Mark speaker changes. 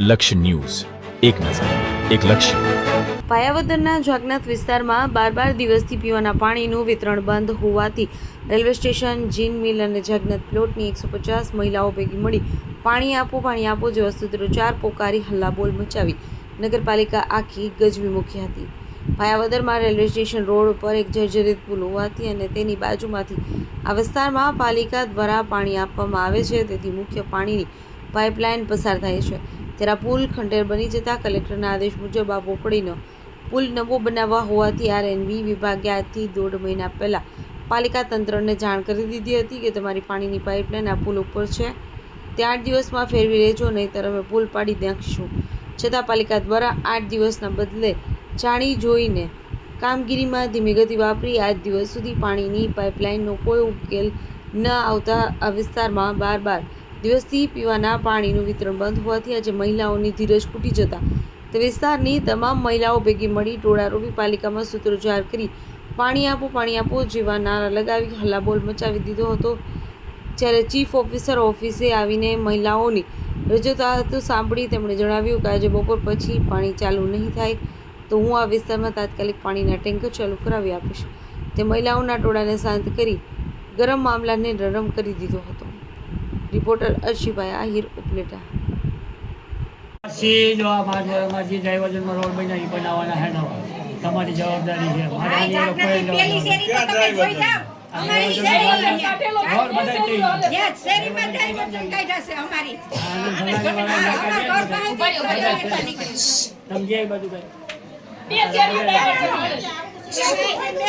Speaker 1: લક્ષ્ય ન્યૂઝ, એક નજર, એક લક્ષ્ય.
Speaker 2: પાયાવદરના જાગનાથ વિસ્તારમાં 12 દિવસથી પીવાના પાણીનું વિતરણ બંધ હોવાથી રેલવે સ્ટેશન, જીન મિલ અને જાગનાથ પ્લોટની 150 મહિલાઓ ભેગી મળી પાણી આપો જેવા સૂત્રોચ્ચાર પોકારી હલ્લાબોલ મચાવી નગરપાલિકા આખી ગજવી મૂકી હતી. પાયાવદરમાં રેલવે સ્ટેશન રોડ ઉપર એક જર્જરિત પુલ હોવાથી અને તેની બાજુમાંથી આ વિસ્તારમાં પાલિકા દ્વારા પાણી આપવામાં આવે છે, તેથી મુખ્ય પાણીની પાઇપલાઇન પસાર થાય છે. ત્યારે પુલ ખંડેર બની જતા કલેક્ટરના આદેશ મુજબ આ પોકળીનો પુલ નવો બનાવવા હોવાથી આરએનબી વિભાગે આજથી 1.5 મહિના પહેલા પાલિકા તંત્રને જાણ કરી દીધી હતી કે તમારી પાણીની પાઇપલાઇન આ પુલ ઉપર છે, તે 8 દિવસમાં ફેરવી લેજો, નહીંતર અમે પુલ પાડી નાખીશું. છતાં પાલિકા દ્વારા 8 દિવસના બદલે જાણી જોઈને કામગીરીમાં ધીમી ગતિ વાપરી 8 દિવસ સુધી પાણીની પાઇપલાઇનનો કોઈ ઉકેલ ન આવતા આ વિસ્તારમાં 12 દિવસથી પીવાના પાણીનું વિતરણ બંધ હોવાથી આજે મહિલાઓની ધીરજ ખૂટી જતા તે વિસ્તારની તમામ મહિલાઓ ભેગી મળી ટોળારોપી પાલિકામાં સૂત્રોચ્ચાર કરી પાણી આપો જેવા નારા લગાવી હલ્લાબોલ મચાવી દીધો હતો. જ્યારે ચીફ ઓફિસર ઓફિસે આવીને મહિલાઓની રજૂઆત સાંભળી તેમણે જણાવ્યું કે આજે બપોર પછી પાણી ચાલુ નહીં થાય તો હું આ વિસ્તારમાં તાત્કાલિક પાણીના ટેન્કર ચાલુ કરાવી આપીશ. તે મહિલાઓના ટોળાને શાંત કરી ગરમ મામલાને નરમ કરી દીધો હતો. રિપોર્ટર અર્શીભાઈ આહિર, ઉપલેટા.
Speaker 3: જો આ મારા જે ડ્રાઈવરમાં રોડ બનાવી બનાવવાના હે નવા, તમારી જવાબદારી છે. સમજાય બધું.